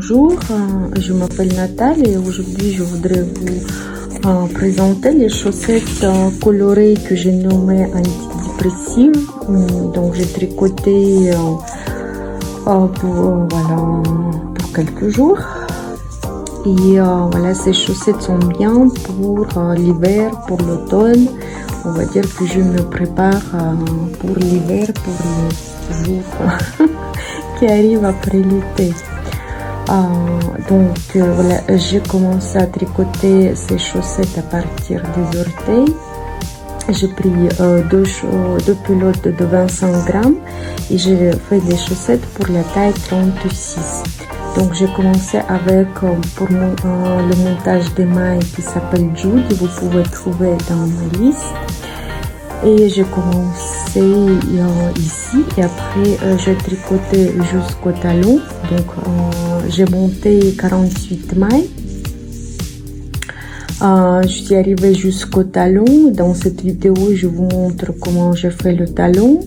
Bonjour, je m'appelle Nathalie et aujourd'hui je voudrais vous présenter les chaussettes colorées que j'ai nommées antidépressives. Donc j'ai tricoté pour quelques jours. Et voilà, ces chaussettes sont bien pour l'hiver, pour l'automne. On va dire que je me prépare pour l'hiver, pour les jours qui arrivent après l'été. Voilà, j'ai commencé à tricoter ces chaussettes à partir des orteils. J'ai pris deux pelotes de 25 grammes et j'ai fait des chaussettes pour la taille 36. Donc j'ai commencé avec pour le montage des mailles qui s'appelle Jude, vous pouvez trouver dans ma liste. Et j'ai commencé ici et après j'ai tricoté jusqu'au talon. Donc j'ai monté 48 mailles. Je suis arrivée jusqu'au talon. Dans cette vidéo, je vous montre comment j'ai fait le talon.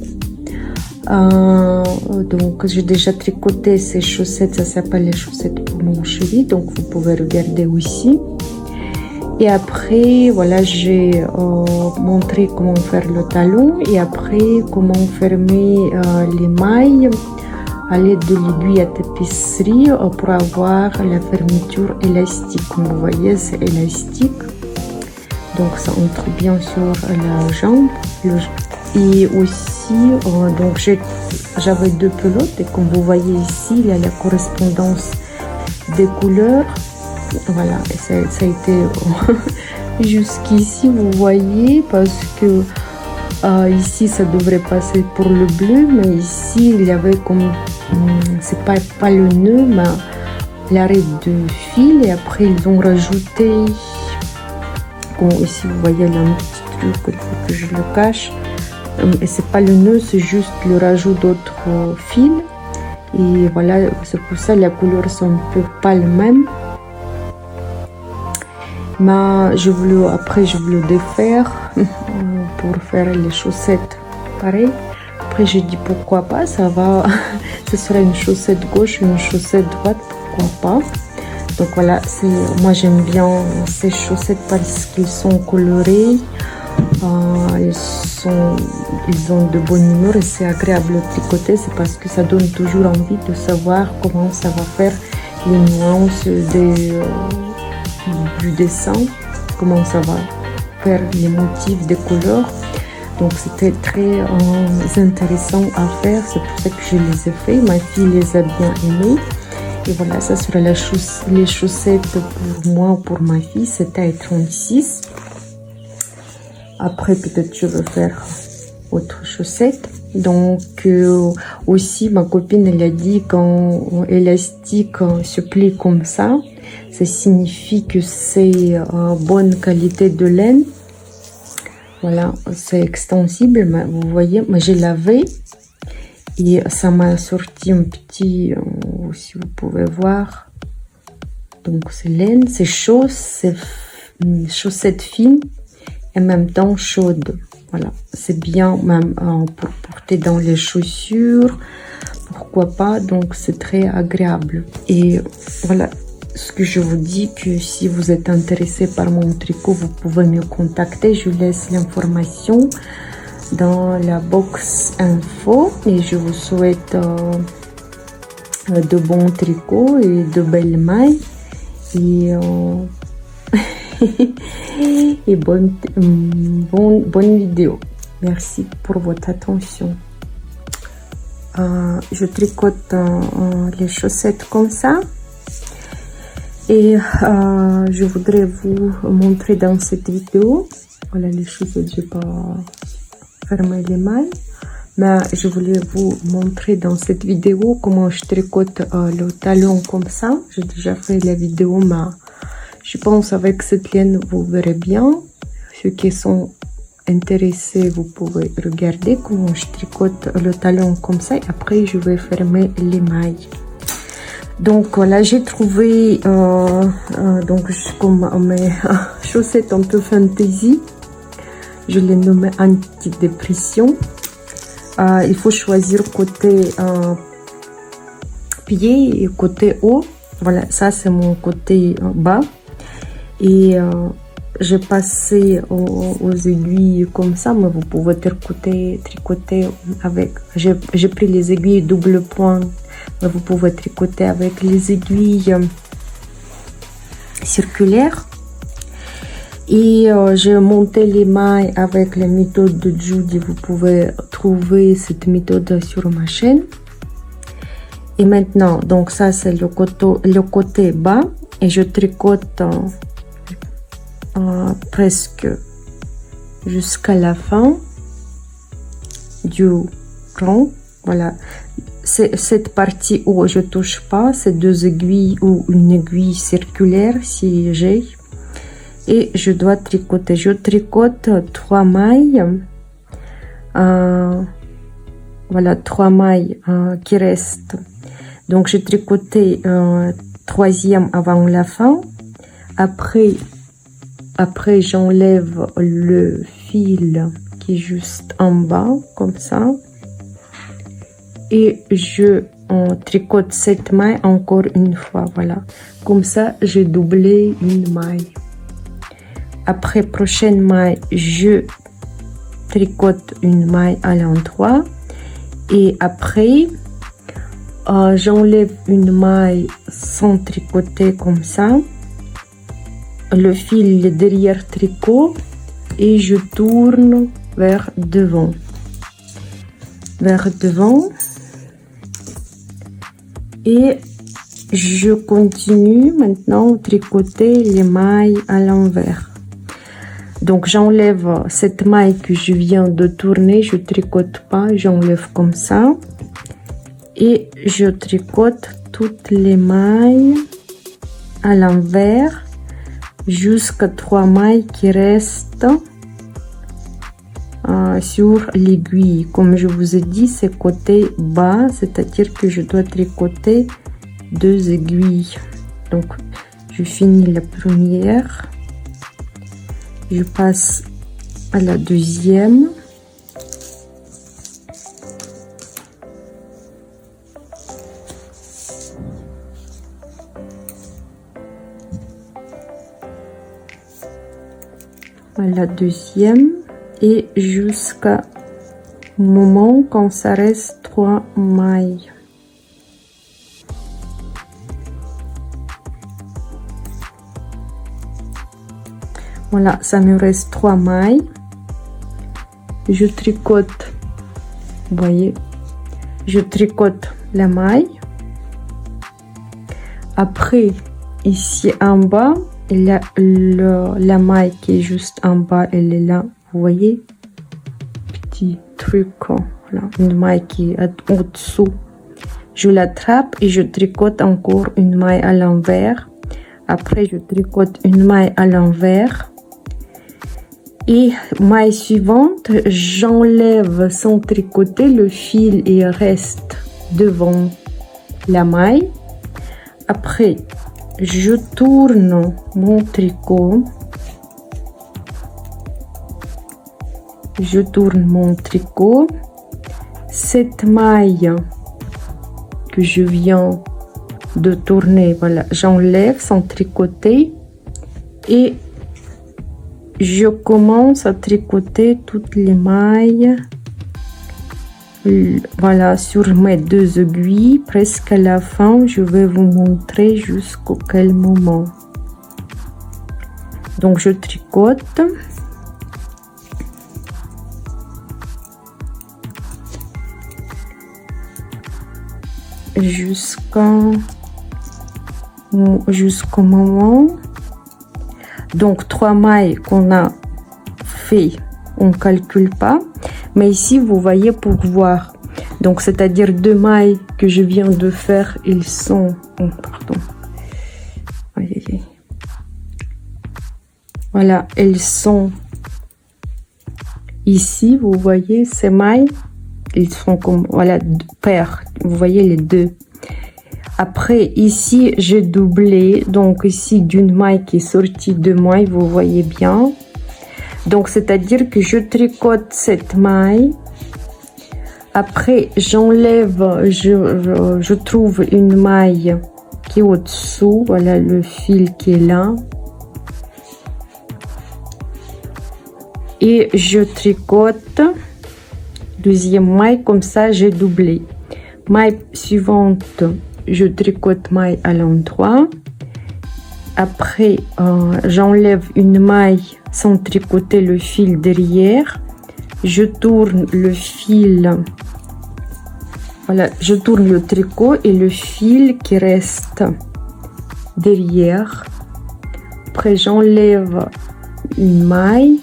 Donc j'ai déjà tricoté ces chaussettes, ça s'appelle les chaussettes pour mon chéri, donc vous pouvez regarder aussi. Et après voilà, j'ai montré comment faire le talon et après comment fermer les mailles à l'aide de l'aiguille à tapisserie pour avoir la fermeture élastique. Comme vous voyez, c'est élastique, donc ça entre bien sur la jambe. Et aussi, donc j'avais deux pelotes et comme vous voyez ici, il y a la correspondance des couleurs. Voilà, et ça a été jusqu'ici, vous voyez, parce que ici ça devrait passer pour le bleu, mais ici il y avait comme, c'est pas le nœud, mais l'arrêt de fil, et après ils ont rajouté, comme ici vous voyez là un petit truc que je le cache. Et c'est pas le nœud, c'est juste le rajout d'autres fils. Et voilà, c'est pour ça la couleur sont un peu pas les mêmes. Mais je voulais défaire pour faire les chaussettes pareil. Après j'ai dit pourquoi pas, ça va, ce sera une chaussette gauche, une chaussette droite, pourquoi pas. Donc voilà, moi j'aime bien ces chaussettes parce qu'ils sont colorés. Ils ont de bonne humeur et c'est agréable à tricoter, c'est parce que ça donne toujours envie de savoir comment ça va faire les nuances du dessin, comment ça va faire les motifs des couleurs. Donc c'était très intéressant à faire, c'est pour ça que je les ai fait. Ma fille les a bien aimés. Et voilà, ça sera les chaussettes pour moi ou pour ma fille, c'est taille 36. Après, peut-être je veux faire autre chaussette. Donc, aussi, ma copine, elle a dit quand élastique se plie comme ça signifie que c'est bonne qualité de laine. Voilà, c'est extensible. Mais vous voyez, moi j'ai lavé et ça m'a sorti un petit, si vous pouvez voir. Donc, c'est laine, c'est chaud, c'est une chaussette fine. Et en même temps chaude. Voilà, c'est bien même pour porter dans les chaussures, pourquoi pas. Donc c'est très agréable. Et voilà ce que je vous dis, que si vous êtes intéressé par mon tricot, vous pouvez me contacter. Je laisse l'information dans la box info et je vous souhaite de bons tricots et de belles mailles et bonne vidéo. Merci pour votre attention. Je tricote les chaussettes comme ça et je voudrais vous montrer dans cette vidéo. Voilà les chaussettes, j'ai pas fermé les mailles, mais je voulais vous montrer dans cette vidéo comment je tricote le talon comme ça. J'ai déjà fait la vidéo, mais je pense avec cette laine vous verrez bien. Ceux qui sont intéressés, vous pouvez regarder comment je tricote le talon comme ça. Et après je vais fermer les mailles. Donc voilà, j'ai trouvé donc comme mes chaussettes un peu fantasy. Je les nomme antidépression. Il faut choisir côté pied et côté haut. Voilà, ça c'est mon côté bas. Et j'ai passé aux aiguilles comme ça, mais vous pouvez tricoter avec. J'ai pris les aiguilles double point, mais vous pouvez tricoter avec les aiguilles circulaires. Et j'ai monté les mailles avec la méthode de Judy. Vous pouvez trouver cette méthode sur ma chaîne. Et maintenant, donc ça c'est le côté bas, et je tricote presque jusqu'à la fin du rang. Voilà, c'est cette partie où je touche pas, c'est deux aiguilles ou une aiguille circulaire si j'ai, et je dois tricoter. Je tricote 3 mailles, voilà, 3 mailles qui restent. Donc j'ai tricoté troisième avant la fin. Après j'enlève le fil qui est juste en bas comme ça, et je tricote cette maille encore une fois. Voilà, comme ça j'ai doublé une maille. Après prochaine maille, je tricote une maille à l'endroit, et après j'enlève une maille sans tricoter comme ça, le fil derrière tricot, et je tourne vers devant, et je continue maintenant à tricoter les mailles à l'envers. Donc j'enlève cette maille que je viens de tourner, je tricote pas, j'enlève comme ça, et je tricote toutes les mailles à l'envers jusqu'à 3 mailles qui restent sur l'aiguille. Comme je vous ai dit, c'est côté bas, c'est-à-dire que je dois tricoter 2 aiguilles. Donc je finis la première, je passe à la deuxième, et jusqu'à moment quand ça reste 3 mailles. Voilà, ça me reste 3 mailles. Je tricote, vous voyez, je tricote la maille. Après, ici en bas, il y a la maille qui est juste en bas, elle est là, vous voyez, petit truc, voilà, une maille qui est au-dessous. Je l'attrape et je tricote encore une maille à l'envers. Après, je tricote une maille à l'envers. Et maille suivante, j'enlève sans tricoter le fil et il reste devant la maille. Après, je tourne mon tricot. Cette maille que je viens de tourner, voilà, j'enlève sans tricoter et je commence à tricoter toutes les mailles, voilà, sur mes 2 aiguilles. Presque à la fin, je vais vous montrer jusqu'au quel moment. Donc je tricote jusqu'au moment. Donc 3 mailles qu'on a fait, on calcule pas, mais ici vous voyez pour voir, donc c'est-à-dire 2 mailles que je viens de faire, ils sont, voilà, elles sont ici, vous voyez ces mailles, ils sont comme, voilà, paires, vous voyez les 2. Après, ici, j'ai doublé. Donc, ici, d'une maille qui est sortie de maille, vous voyez bien. Donc, c'est-à-dire que je tricote cette maille. Après, j'enlève, je trouve une maille qui est au-dessous, voilà le fil qui est là. Et je tricote deuxième maille, comme ça j'ai doublé. Maille suivante, je tricote maille à l'endroit. Après, j'enlève une maille sans tricoter le fil derrière. Je tourne le fil, voilà, je tourne le tricot et le fil qui reste derrière. Après, j'enlève une maille.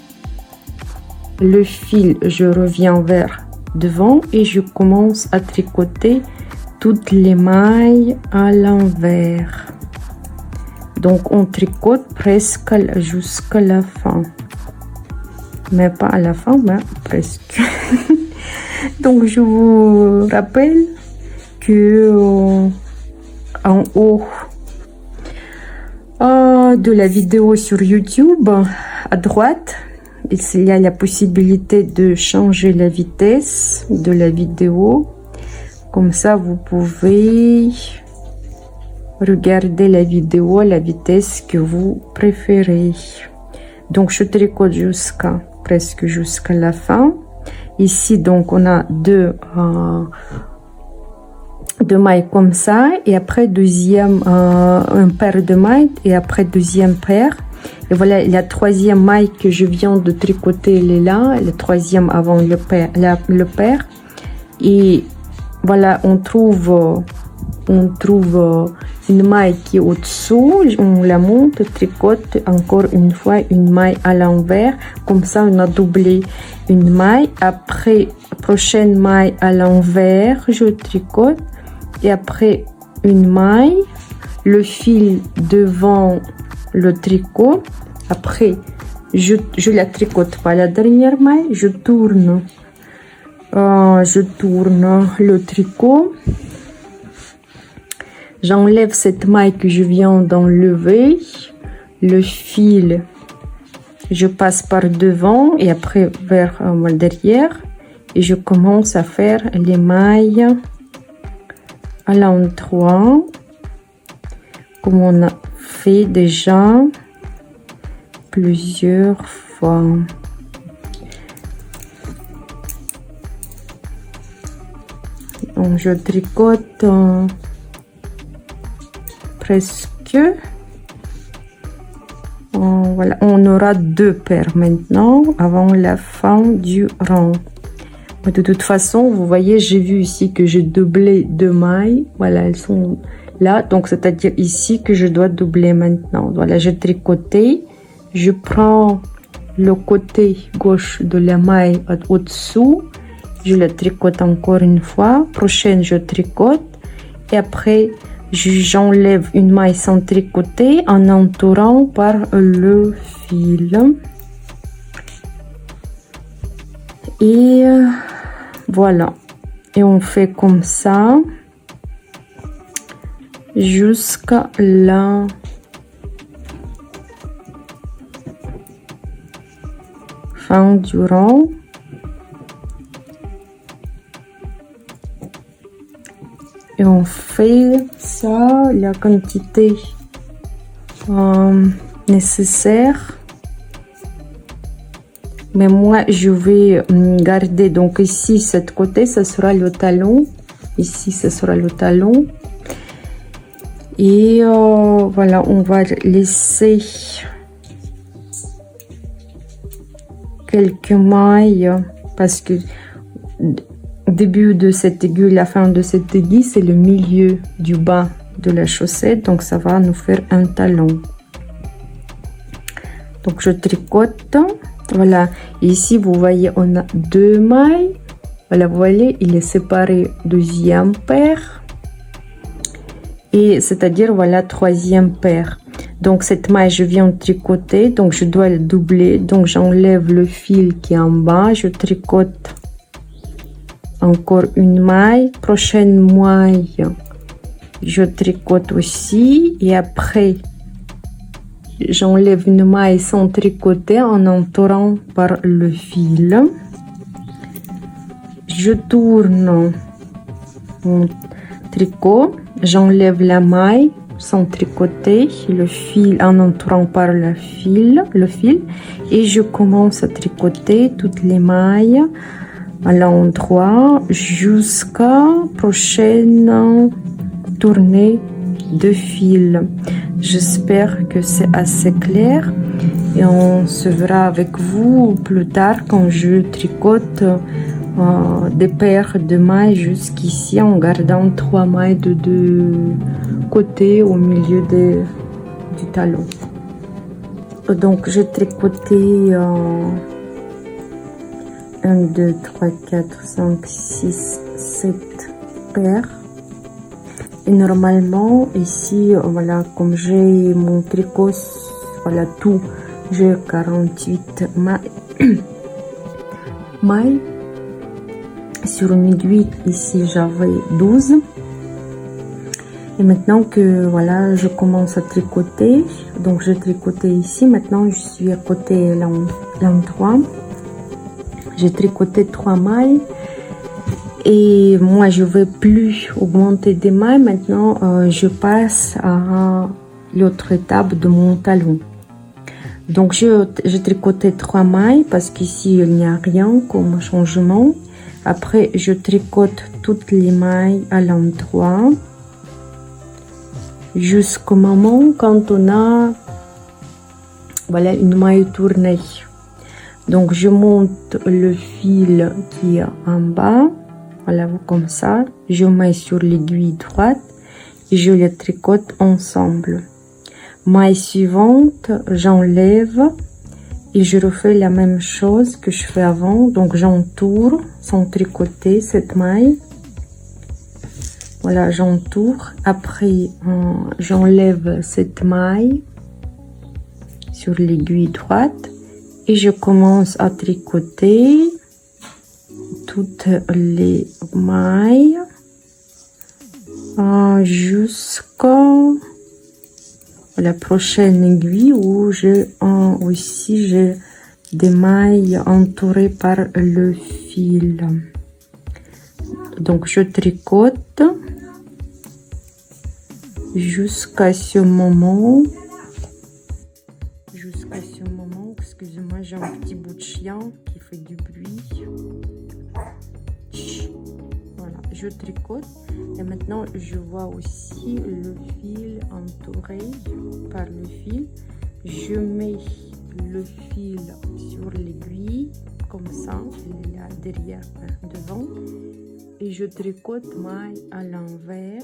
Le fil, je reviens vers devant et je commence à tricoter toutes les mailles à l'envers. Donc on tricote presque jusqu'à la fin, mais pas à la fin, mais presque. Donc je vous rappelle que en haut de la vidéo sur YouTube, à droite, il y a la possibilité de changer la vitesse de la vidéo. Comme ça, vous pouvez regarder la vidéo à la vitesse que vous préférez. Donc, je tricote presque jusqu'à la fin. Ici, donc, on a deux mailles comme ça. Et après, deuxième, un paire de mailles. Et après, deuxième paire. Et voilà, la troisième maille que je viens de tricoter, elle est là. Le troisième avant le paire. Et voilà, on trouve une maille qui est au-dessous. On la monte, tricote encore une fois une maille à l'envers. Comme ça, on a doublé une maille. Après, prochaine maille à l'envers, je tricote. Et après, une maille. Le fil devant le tricot. Après, je la tricote pas la dernière maille, je tourne le tricot, j'enlève cette maille que je viens d'enlever, le fil, je passe par devant et après vers derrière et je commence à faire les mailles à l'endroit comme on a fait déjà plusieurs fois. Donc je tricote presque. Voilà, on aura deux paires maintenant avant la fin du rang. De toute façon, vous voyez, j'ai vu ici que j'ai doublé deux mailles. Voilà, elles sont là, donc c'est-à-dire ici que je dois doubler maintenant. Voilà, j'ai tricoté. Je prends le côté gauche de la maille au-dessous. Je la tricote encore une fois. Prochaine, je tricote. Et après, j'enlève une maille sans tricoter en entourant par le fil. Et voilà. Et on fait comme ça jusqu'à la fin du rang. Et on fait ça, la quantité nécessaire. Mais moi, je vais garder, donc ici, cette côté, ça sera le talon. Ici, ce sera le talon. Et voilà, on va laisser quelques mailles parce que début de cette aiguille, la fin de cette aiguille, c'est le milieu du bas de la chaussette, donc ça va nous faire un talon. Donc je tricote, voilà. Et ici vous voyez, on a deux mailles. Voilà, vous voyez, il est séparé deuxième paire et c'est-à-dire voilà troisième paire. Donc cette maille, je viens de tricoter, donc je dois le doubler. Donc j'enlève le fil qui est en bas, je tricote encore une maille. Prochaine maille, je tricote aussi et après j'enlève une maille sans tricoter en entourant par le fil. Je tourne mon tricot, j'enlève la maille sans tricoter le fil en entourant par le fil et je commence à tricoter toutes les mailles à l'endroit jusqu'à prochaine tournée de fil. J'espère que c'est assez clair et on se verra avec vous plus tard quand je tricote des paires de mailles jusqu'ici en gardant 3 mailles de deux côtés au milieu du talon. Donc j'ai tricoté 1, 2, 3, 4, 5, 6, 7 paires. Et normalement ici, voilà, comme j'ai mon tricot, voilà tout, j'ai 48 mailles. Sur une aiguille ici j'avais 12. Et maintenant que voilà, je commence à tricoter, donc j'ai tricoté ici, maintenant je suis à côté l'endroit. J'ai tricoté 3 mailles et moi je vais plus augmenter des mailles. Maintenant je passe à l'autre étape de mon talon. Donc j'ai tricoté 3 mailles parce qu'ici il n'y a rien comme changement. Après je tricote toutes les mailles à l'endroit jusqu'au moment quand on a voilà une maille tournée. Donc je monte le fil qui est en bas, voilà, comme ça, je mets sur l'aiguille droite et je les tricote ensemble. Maille suivante, j'enlève et je refais la même chose que je fais avant. Donc j'entoure sans tricoter cette maille. Voilà, j'entoure. Après, j'enlève cette maille sur l'aiguille droite et je commence à tricoter toutes les mailles jusqu'à la prochaine aiguille où aussi j'ai des mailles entourées par le fil. Donc je tricote jusqu'à ce moment, excusez-moi, j'ai un petit bout de chien qui fait du bruit. Voilà, je tricote et maintenant je vois aussi le fil entouré par le fil. Je mets le fil sur l'aiguille comme ça, il est là derrière, devant, et je tricote maille à l'envers.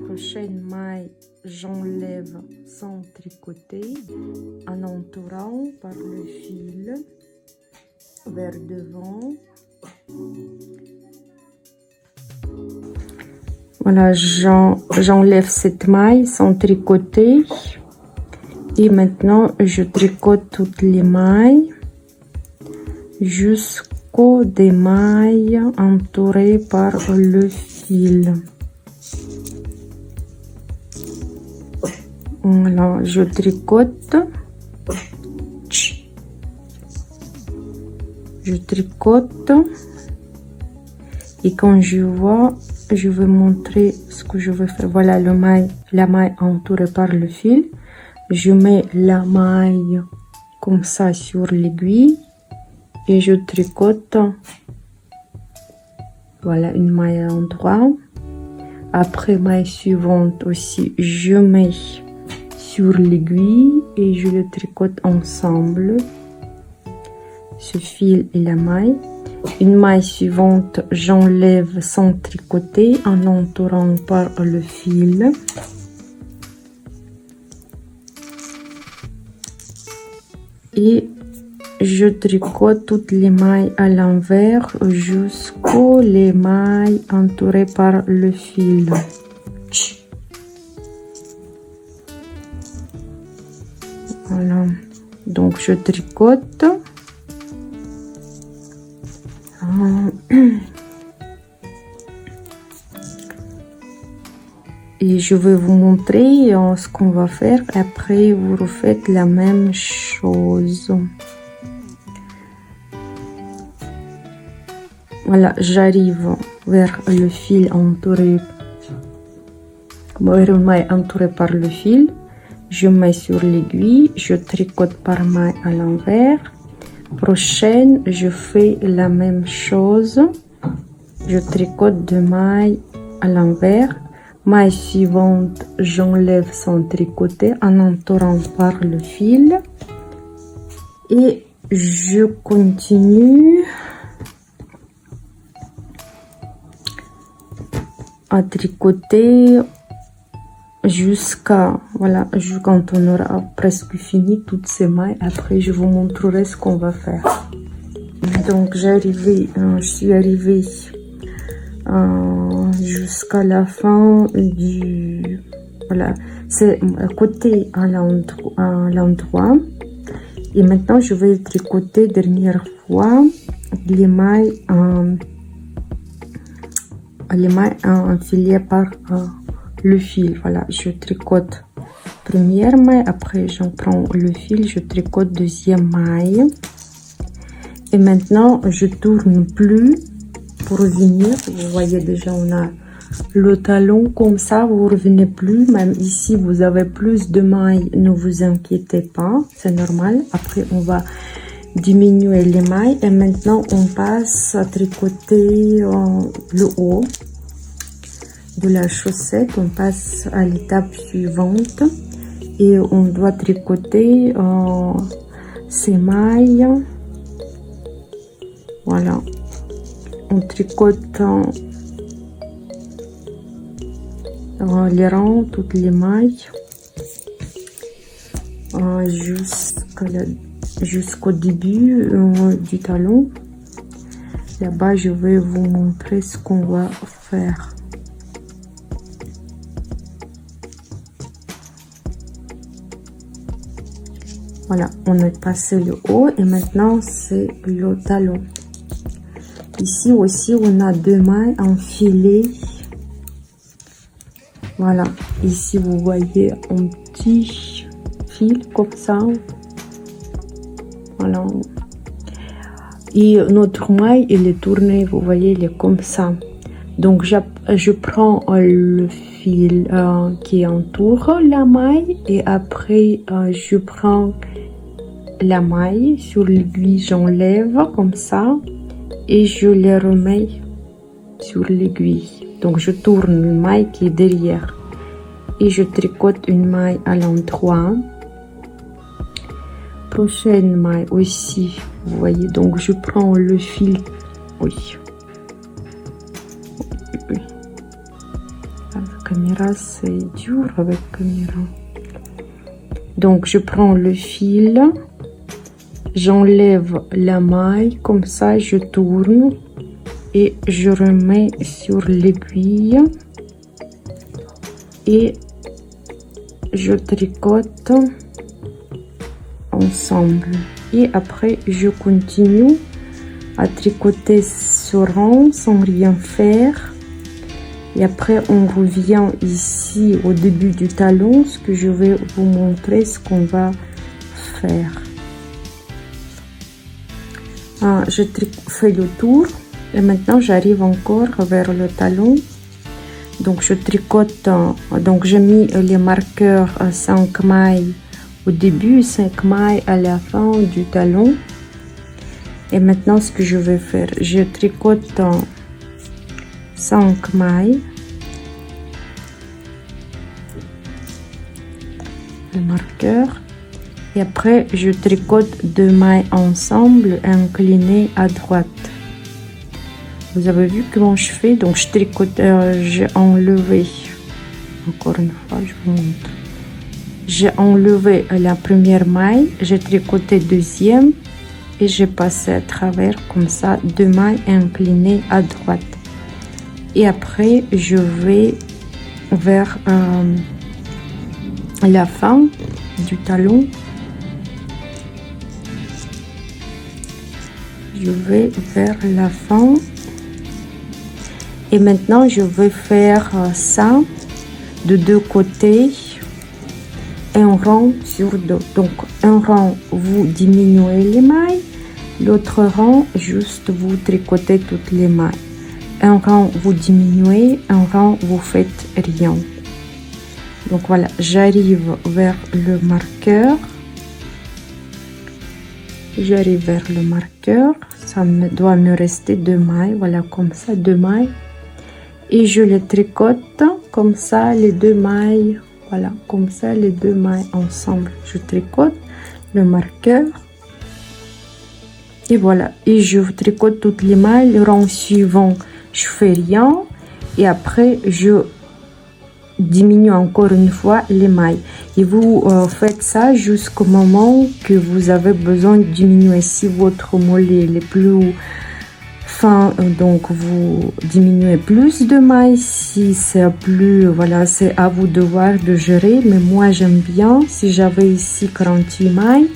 Prochaine maille, j'enlève sans tricoter en entourant par le fil vers devant. Voilà, j'enlève cette maille sans tricoter et maintenant je tricote toutes les mailles jusqu'aux des mailles entourées par le fil. Voilà, je tricote. Je tricote. Et quand je vois, je vais montrer ce que je vais faire. Voilà la maille entourée par le fil. Je mets la maille comme ça sur l'aiguille et je tricote. Voilà une maille à l'endroit. Après maille suivante aussi, je mets sur l'aiguille et je le tricote ensemble, ce fil et la maille. Une maille suivante, j'enlève sans tricoter en entourant par le fil. Et je tricote toutes les mailles à l'envers jusqu'aux les mailles entourées par le fil. Voilà, donc je tricote. Et je vais vous montrer ce qu'on va faire. Après, vous refaites la même chose. Voilà, j'arrive vers le fil entouré maille entourée par le fil, je mets sur l'aiguille, je tricote par maille à l'envers. Prochaine, je fais la même chose, je tricote 2 mailles à l'envers. Maille suivante, j'enlève sans tricoter en entourant par le fil et je continue à tricoter jusqu'à quand on aura presque fini toutes ces mailles. Après je vous montrerai ce qu'on va faire. Donc je suis arrivée jusqu'à la fin du c'est côté à l'endroit et maintenant je vais tricoter dernière fois les mailles enfilées par le fil. Voilà, je tricote première maille, après j'en prends le fil, je tricote deuxième maille et maintenant je tourne plus pour revenir. Vous voyez déjà on a le talon comme ça, vous revenez plus. Même ici vous avez plus de mailles, ne vous inquiétez pas, c'est normal. Après on va diminuer les mailles et maintenant on passe à tricoter le haut de la chaussette. On passe à l'étape suivante et on doit tricoter ces mailles. Voilà, on tricote les rangs, toutes les mailles jusqu'au début du talon. Là-bas je vais vous montrer ce qu'on va faire. Voilà, on a passé le haut et maintenant c'est le talon. Ici aussi on a 2 mailles enfilées. Voilà, ici vous voyez un petit fil comme ça. Voilà, et notre maille elle est tournée, vous voyez, elle est comme ça. Donc je prends le fil qui entoure la maille et après je prends la maille sur l'aiguille, j'enlève comme ça et je les remets sur l'aiguille. Donc je tourne une maille qui est derrière et je tricote une maille à l'endroit. Prochaine maille aussi, vous voyez, donc je prends le fil. Oui. La caméra, c'est dur avec caméra. Donc je prends le fil, j'enlève la maille comme ça, je tourne et je remets sur l'aiguille et je tricote ensemble et après je continue à tricoter ce rang sans rien faire et après on revient ici au début du talon. Ce que je vais vous montrer, ce qu'on va faire. Je fais le tour et maintenant j'arrive encore vers le talon. Donc je tricote, donc j'ai mis les marqueurs 5 mailles au début, 5 mailles à la fin du talon. Et maintenant ce que je vais faire, je tricote 5 mailles, le marqueur, et après je tricote 2 mailles ensemble inclinées à droite. Vous avez vu comment je fais? Donc je tricote, j'ai enlevé, encore une fois je vous montre, j'ai enlevé la première maille, j'ai tricoté deuxième et j'ai passé à travers comme ça 2 mailles inclinées à droite. Et après je vais vers la fin du talon. Je vais vers la fin. Et maintenant je vais faire ça de 2 côtés, un rang sur 2. Donc un rang vous diminuez les mailles, l'autre rang juste vous tricotez toutes les mailles. Un rang vous diminuez, un rang vous faites rien. Donc voilà, j'arrive vers le marqueur. J'arrive vers le marqueur. Ça doit me rester 2 mailles. Voilà, comme ça, 2 mailles. Et je les tricote comme ça, les 2 mailles. Voilà, comme ça, les 2 mailles ensemble. Je tricote le marqueur. Et voilà, et je tricote toutes les mailles. Le rang suivant, je fais rien. Et après, je diminue encore une fois les mailles. Et vous faites ça jusqu'au moment que vous avez besoin de diminuer. Si votre mollet est plus fin, donc vous diminuez plus de mailles. Si c'est plus, voilà, c'est à vous de voir, de gérer. Mais moi, j'aime bien, si j'avais ici 48 mailles,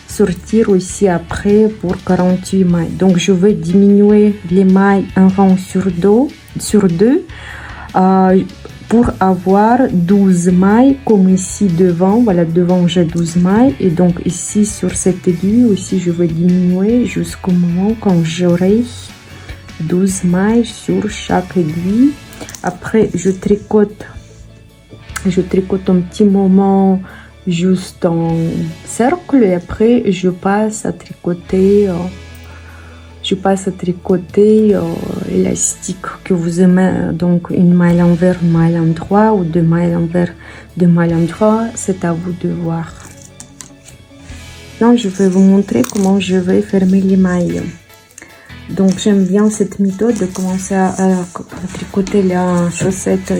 sortir aussi après pour 48 mailles. Donc je vais diminuer les mailles un rang sur deux pour avoir 12 mailles comme ici devant. Voilà, devant j'ai 12 mailles et donc ici sur cette aiguille aussi je vais diminuer jusqu'au moment quand j'aurai 12 mailles sur chaque aiguille. Après je tricote un petit moment juste en cercle et après je passe à tricoter élastique que vous aimez, donc une maille à l'envers, une maille à l'endroit ou 2 mailles à l'envers, 2 mailles à l'endroit, c'est à vous de voir. Maintenant je vais vous montrer comment je vais fermer les mailles. Donc j'aime bien cette méthode de commencer à tricoter la chaussette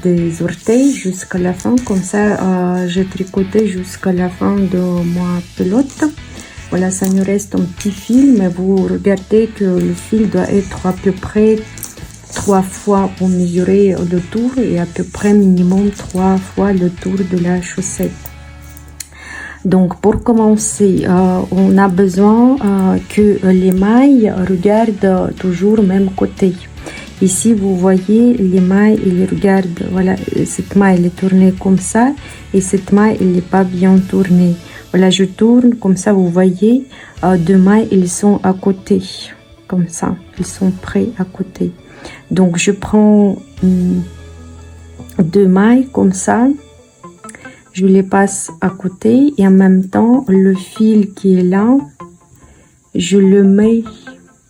des orteils jusqu'à la fin, comme ça j'ai tricoté jusqu'à la fin de ma pelote. Voilà, ça nous reste un petit fil, mais vous regardez que le fil doit être à peu près 3 fois pour mesurer le tour et à peu près minimum 3 fois le tour de la chaussette. Donc pour commencer, on a besoin que les mailles regardent toujours même côté. Ici, vous voyez les mailles, ils regardent, voilà, cette maille est tournée comme ça et cette maille, elle n'est pas bien tournée. Voilà, je tourne comme ça, vous voyez, 2 mailles, ils sont à côté, comme ça, ils sont prêts à côté. Donc, je prends 2 mailles comme ça, je les passe à côté et en même temps, le fil qui est là, je le mets,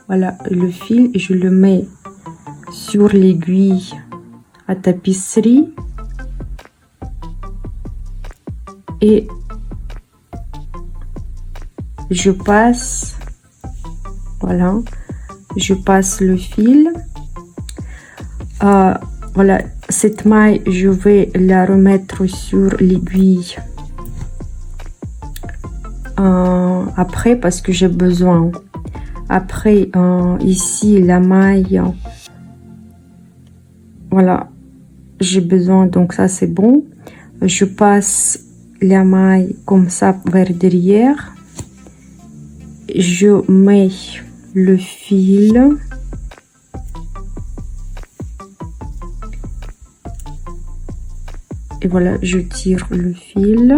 voilà, le fil, je le mets sur l'aiguille à tapisserie et je passe, voilà, je passe le fil. Voilà, cette maille, je vais la remettre sur l'aiguille après parce que j'ai besoin. Après, ici, la maille, voilà, j'ai besoin, donc ça c'est bon. Je passe la maille comme ça vers derrière. Je mets le fil. Et voilà, je tire le fil.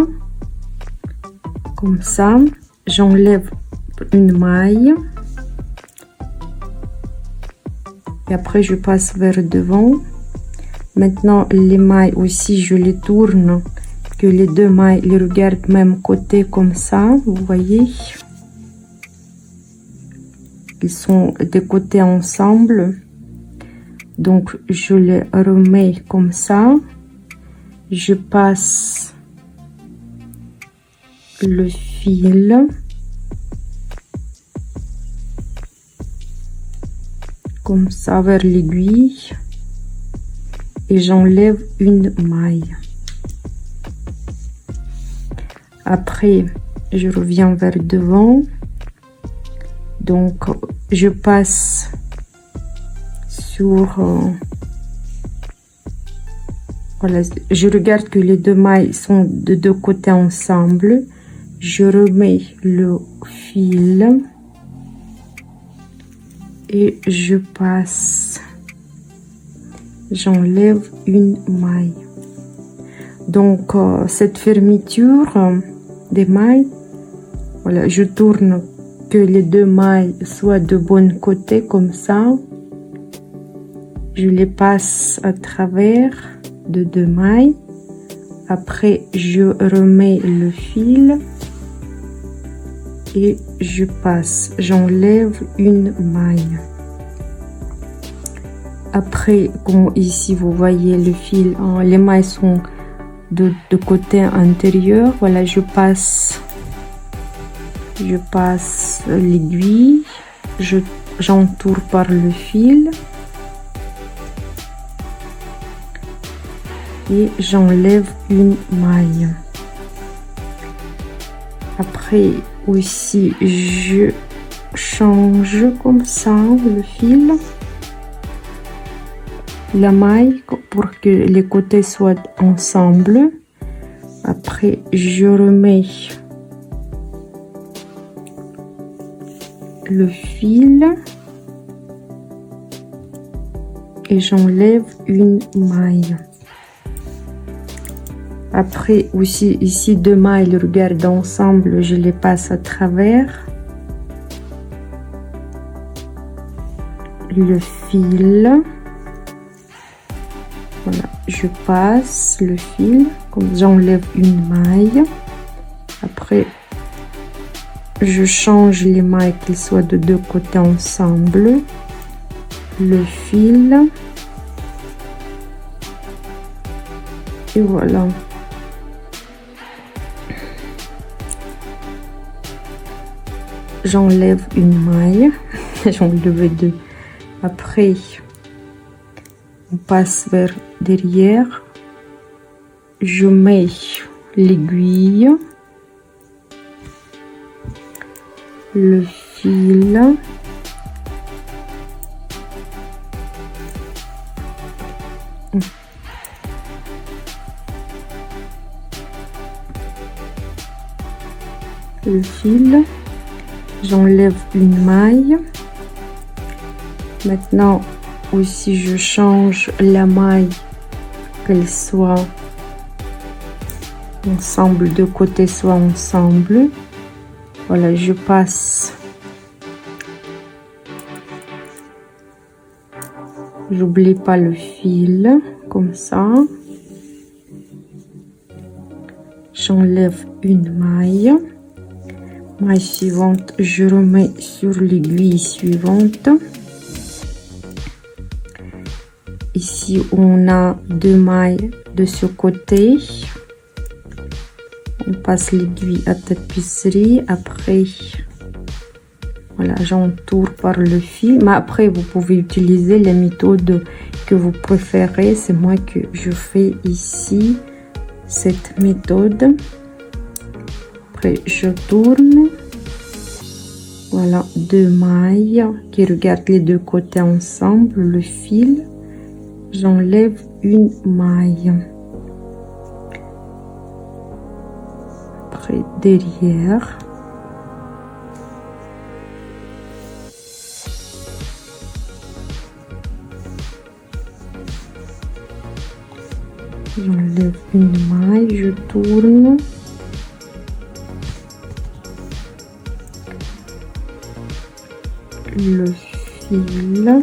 Comme ça, j'enlève une maille. Et après, je passe vers devant. Maintenant, les mailles aussi, je les tourne, que les 2 mailles les regardent même côté comme ça, vous voyez. Ils sont de côté ensemble. Donc, je les remets comme ça. Je passe le fil. Comme ça vers l'aiguille. Et j'enlève une maille. Après, je reviens vers devant. Donc, je passe sur... voilà, je regarde que les 2 mailles sont de 2 côtés ensemble. Je remets le fil. Et je passe. J'enlève une maille. Donc, cette fermeture des mailles, voilà, je tourne que les 2 mailles soient de bon côté comme ça. Je les passe à travers de 2 mailles. Après, je remets le fil et je passe. J'enlève une maille. Après, comme ici, vous voyez le fil, les mailles sont de côté intérieur. Voilà, je passe l'aiguille, j'entoure par le fil et j'enlève une maille. Après aussi, je change comme ça le fil, la maille pour que les côtés soient ensemble. Après, je remets le fil et j'enlève une maille. Après aussi ici 2 mailles, regardez ensemble, je les passe à travers le fil. Voilà, je passe le fil, comme j'enlève une maille. Après, je change les mailles qu'ils soient de 2 côtés ensemble. Le fil. Et voilà. J'enlève une maille. J'enlève 2. Après, on passe vers derrière. Je mets l'aiguille, le fil, j'enlève une maille. Maintenant aussi je change la maille, qu'elle soit ensemble, de côté soit ensemble. Voilà, je passe, j'oublie pas le fil, comme ça. J'enlève une maille. Maille suivante, je remets sur l'aiguille suivante. Ici, on a 2 mailles de ce côté. On passe l'aiguille à tapisserie. Après, voilà, j'entoure par le fil. Mais après, vous pouvez utiliser la méthode que vous préférez. C'est moi que je fais ici, cette méthode. Après, je tourne. Voilà, 2 mailles qui regardent les 2 côtés ensemble. Le fil, j'enlève une maille. Après, derrière, j'enlève une maille, je tourne. Le fil,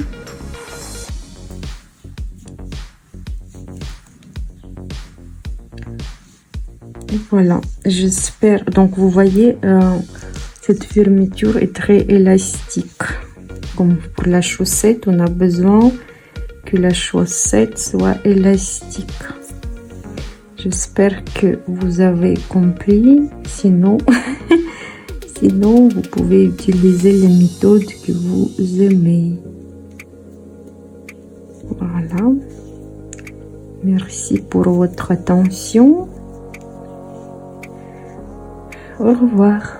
et voilà, j'espère. Donc vous voyez, cette fermeture est très élastique. Comme pour la chaussette, on a besoin que la chaussette soit élastique. J'espère que vous avez compris. Sinon sinon, vous pouvez utiliser les méthodes que vous aimez. Voilà. Merci pour votre attention. Au revoir.